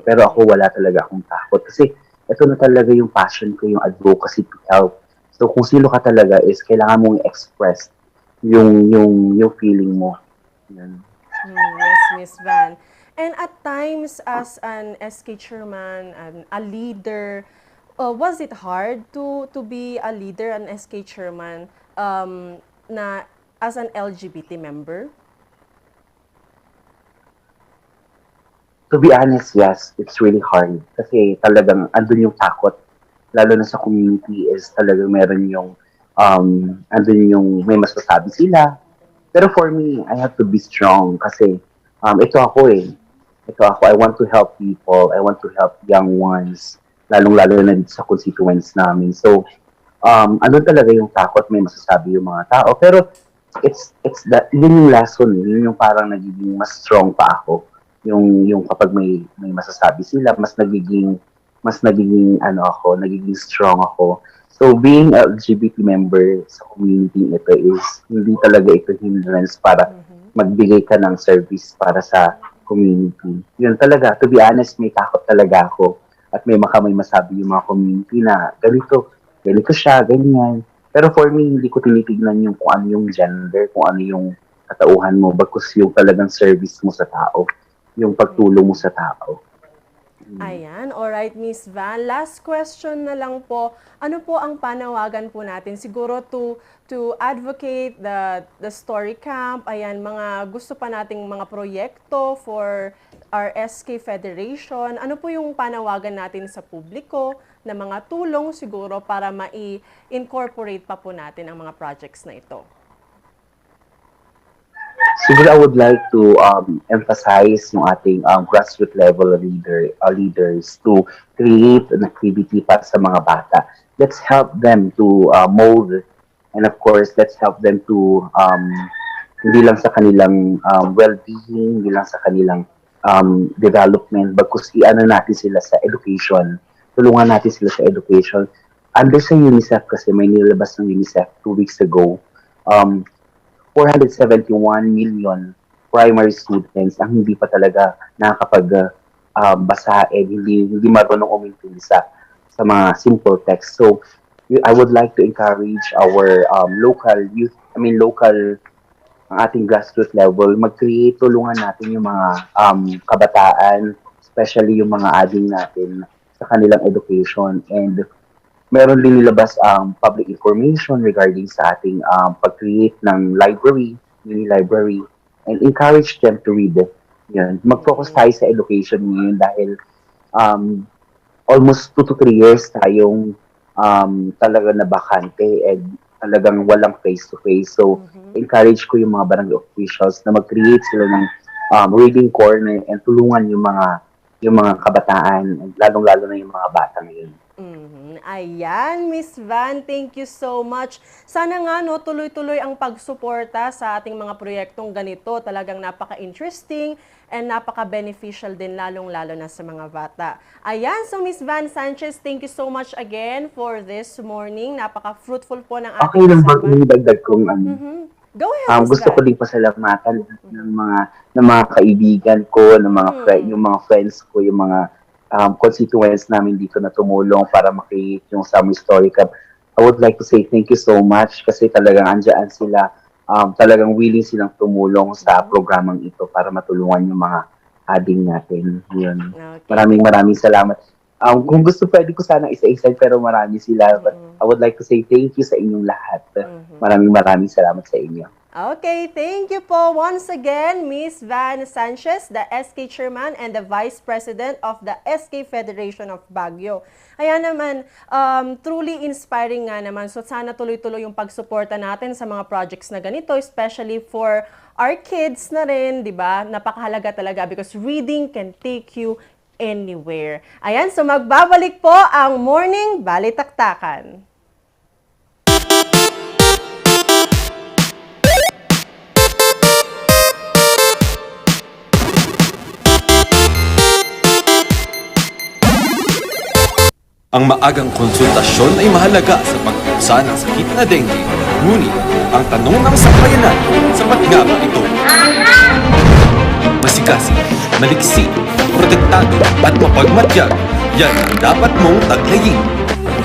pero ako wala talaga akong takot kasi ito na talaga yung passion ko, yung advocacy to help. So kung sino ka talaga is kailangan mong express yung feeling mo. Yan. Yes, Miss Van. And at times as an SK chairman and a leader, was it hard to be a leader, an SK chairman, na as an LGBT member? To be honest, yes, it's really hard. Kasi talagang andun yung takot. Lalo na sa community is talagang meron yung, andun yung may masasabi sila. Pero for me, I have to be strong kasi ito ako. I want to help people. I want to help young ones. Lalong-lalo na dito sa constituents namin. So, andun talaga yung takot, may masasabi yung mga tao. Pero, yun yung lesson, yun yung parang nagiging mas strong pa ako. Yung kapag may masasabi sila, mas nagiging strong ako. So, being LGBT member sa community ito is, hindi talaga ito hindrance para magbigay ka ng service para sa community. Yun talaga, to be honest, may takot talaga ako. at may masabi yung mga community na ganito siya, ganyan. Pero for me, hindi ko tinitignan yung kung ano yung gender, kung ano yung katauhan mo, bagkus yung talagang service mo sa tao, yung pagtulong mo sa tao. Ayan, alright Miss Van. Last question na lang po. Ano po ang panawagan po natin? Siguro to advocate the story camp, ayan, mga gusto pa nating mga proyekto for our SK Federation. Ano po yung panawagan natin sa publiko na mga tulong siguro para mai-incorporate pa po natin ang mga projects na ito? Siguro I would like to emphasize yung ating grassroots level leaders to create an activity para sa mga bata. Let's help them to mold, and of course, let's help them to hindi lang sa kanilang well-being, hindi lang sa kanilang development, bagkus i-ano natin sila sa education. Tulungan natin sila sa education. Under sa UNICEF kasi, may nilabas ng UNICEF 2 weeks ago, 471 million primary students ang hindi pa talaga nakakapag-basa hindi marunong umintindi sa mga simple text. So, I would like to encourage our local youth, ang ating grassroots level, mag-create, tulungan natin yung mga kabataan, especially yung mga ading natin sa kanilang education. And meron din nilabas ang public information regarding sa ating pag-create ng mini library, and encourage them to read it. Yan. Mag-focus tayo sa education ngayon dahil almost 2 to 3 years tayong talaga na bakante and talagang walang face-to-face. So, encourage ko yung mga barangay officials na mag-create sila ng reading corner and tulungan yung mga kabataan, lalong-lalo na yung mga bata ngayon. Ayan, Miss Van, thank you so much. Sana nga tuloy-tuloy ang pagsuporta sa ating mga proyektong ganito. Talagang napaka-interesting and napaka-beneficial din, lalong-lalo na sa mga bata. Ayan, so Miss Van Sanchez, thank you so much again for this morning. Napaka-fruitful po ng ating Okay lang ba kung dagdag kong Go ahead, Miss gusto Van. ko din pasalamatan ng mga kaibigan ko, ng mga yung mga friends ko, yung mga constituents namin dito na tumulong para makreate yung Summer Story Camp. I would like to say thank you so much kasi talagang andyan sila, talagang willing silang tumulong sa programang ito para matulungan yung mga ading natin. Yun. Okay. Maraming salamat. Kung gusto, pwede ko sana isa-isa, pero marami sila. But I would like to say thank you sa inyong lahat. Maraming salamat sa inyo. Okay, thank you po once again, Miss Van Sanchez, the SK Chairman and the Vice President of the SK Federation of Baguio. Ayan naman, truly inspiring nga naman. So sana tuloy-tuloy yung pagsuporta natin sa mga projects na ganito, especially for our kids na rin, di ba? Napakahalaga talaga because reading can take you anywhere. Ayan, so magbabalik po ang Morning Balitaktakan. Ang maagang konsultasyon ay mahalaga sa pagkusa ng sakit na dengue. Ngunit, ang tanong ng sambayanan, sapat nga ba ito? Masikasi, maliksi, protektado at mapagmatyag, yan ang dapat mong taglayin.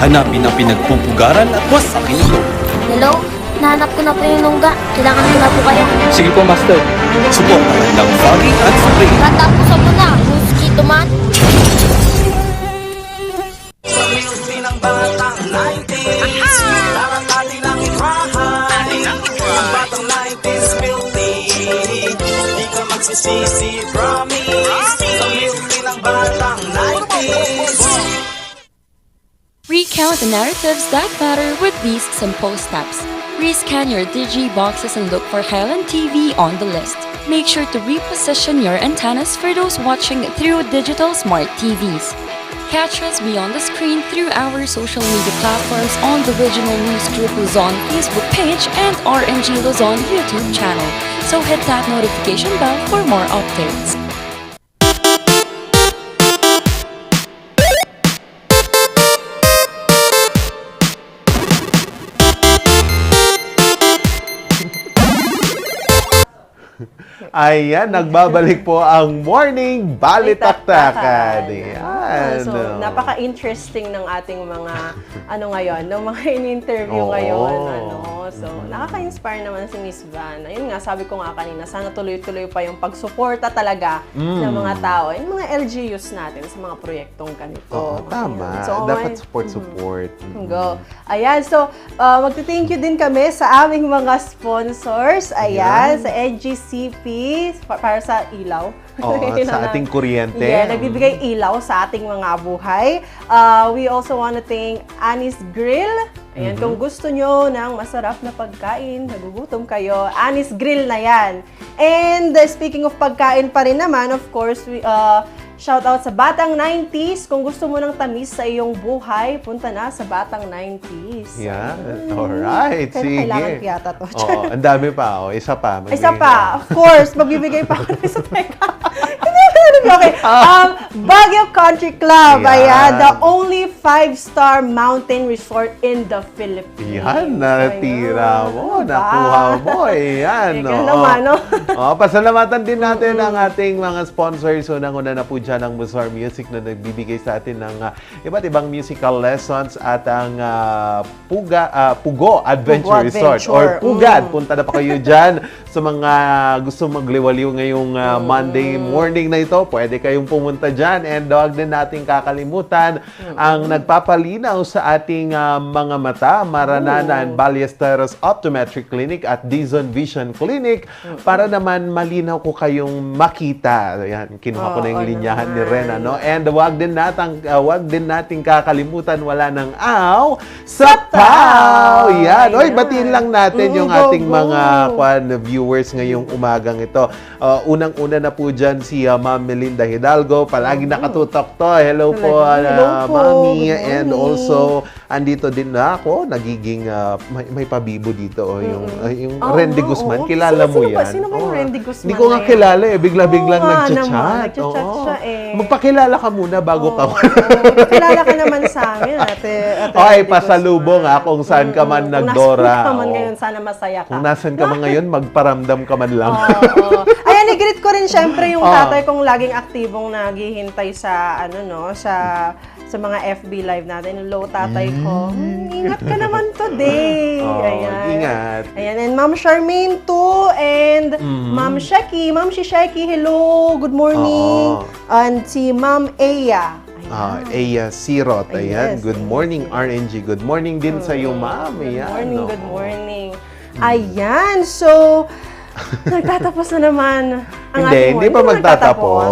Hanapin ang pinagpupugaran at wasakin ito. Hello? Nahanap ko na po yung lungga. Kailangan ko na po kayo. Sige po, Master. Suportahan ng fogging at spray. Tatapusan mo na, mosquito man. Sa music ng batang 90s, para natin ang itrahay. Ang batang 90s beauty, di ka magsisisi, promise. Sa music ng batang 90s. Recount the narratives that matter with these simple steps. Rescan your Digi boxes and look for Highland TV on the list. Make sure to reposition your antennas for those watching through digital smart TVs. Catch us beyond the screen through our social media platforms on the Regional News Group Luzon Facebook page and RNG Luzon YouTube channel. So hit that notification bell for more updates. Ayan, nagbabalik po ang Morning Balitaktakan. Ayan. So, napaka-interesting ng ating mga, ngayon, ng mga in-interview Oo. ngayon. So, nakaka-inspire naman si Miss Van. Ayun nga, sabi ko nga kanina, sana tuloy-tuloy pa yung pagsuporta talaga ng mga tao, yung mga LGUs natin sa mga proyektong ganito. Oo, tama. So, Dapat support. Go. Ayan, so magti-thank you din kami sa aming mga sponsors. Ayan, sa NGCP para sa ilaw. Oo, sa ating kuryente. Yeah, nagbibigay ilaw sa ating mga buhay. We also want to thank Anis Grill. Ayan, kung gusto nyo ng masarap na pagkain, nagugutom kayo, Anis Grill na yan. And speaking of pagkain pa rin naman, of course, we, shout out sa Batang 90s. Kung gusto mo ng tamis sa iyong buhay, punta na sa Batang 90s. Yeah. Alright. Sige. Kailangan yata to. Oo, ang dami pa. Isa pa. Isa pa. Of course, magbibigay pa ako sa teka. Okay. Baguio Country Club. Yan. Ayan, the only 5-star mountain resort in the Philippines. Yan, natira mo. Diba? Nakuha mo. Ayan. Ikaw naman, no? Pasalamatan din natin ang ating mga sponsors. Unang-una na po dyan ang Buzar Music na nagbibigay sa atin ng iba't ibang musical lessons at ang Pugo Adventure Resort or Pugad. Punta na pa kayo dyan sa mga gusto magliwaliw ngayong Monday morning na ito. Pwede kayong pumunta dyan. And huwag din natin kakalimutan ang nagpapalinaw sa ating mga mata, Marananan Ballesteros Optometric Clinic at Dizon Vision Clinic para naman malinaw ko kayong makita. Ayan, kinuha ko na yung linyahan ni Ren, no? And huwag din natin kakalimutan, wala ng aw sa PAW! Yan. Oy, batiin lang natin yung ating mga viewers ngayong umagang ito. Unang-una na po dyan si Ma'am Melinda Hidalgo. Palagi nakatutok to. Hello po, Mami. And also, andito din na ako. Nagiging, may pabibo dito. Yung Randy Guzman. Kilala mo yan? Sino ba yung Randy Guzman? Hindi ko nga kilala eh. Bigla-biglang nagchat-chat. Nagchat-chat siya eh. Magpakilala ka muna bago ka. Kilala ka naman sa amin, ate Okay, pasalubong kung saan ka man nagdora. Kung nasan ka man ngayon, sana masaya ka. Kung nasan ka man ngayon, magparamdam ka man lang. Ayan, i-greet ko rin syempre yung tatay kong laging aktibong naghihintay sa, sa mga FB live natin. Hello, tatay ko. Ingat ka naman today. Ayan. Ingat. Ayan, and Ma'am Charmaine too, and Ma'am Sheki. Ma'am Sheki, hello, good morning. And si Ma'am Eya. Eya Sirot. Ayan. Yes, Good morning, RNG. Good morning din sa iyo, Ma'am. Ayan. Good morning. Ayan, so nagtatapos na naman ang ating Hindi pa magtatapos.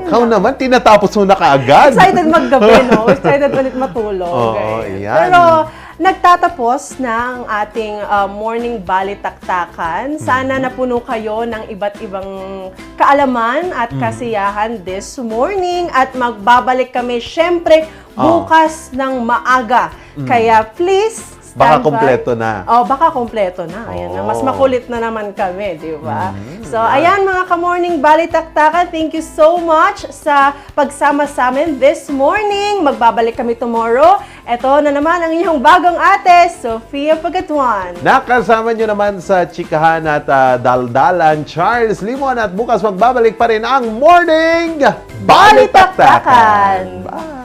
Kau naman, tinatapos mo na kaagad. Excited maggabi, no? Excited ulit matulog. Ayan. Pero nagtatapos na ang ating morning balitaktakan. Sana napuno kayo ng iba't ibang kaalaman at kasiyahan this morning. At magbabalik kami, syempre, bukas ng maaga. Kaya please, baka kompleto na. Baka kompleto na. Ayan na. Mas makulit na naman kami, di ba? So, ayan mga ka-morning balitaktakan. Thank you so much sa pagsama sa amin this morning. Magbabalik kami tomorrow. Ito na naman ang inyong bagong ate, Sofia Pagatuan. Nakasama nyo naman sa chikahan at daldalan, Charles Limon. At bukas magbabalik pa rin ang Morning Balitaktakan. Bye!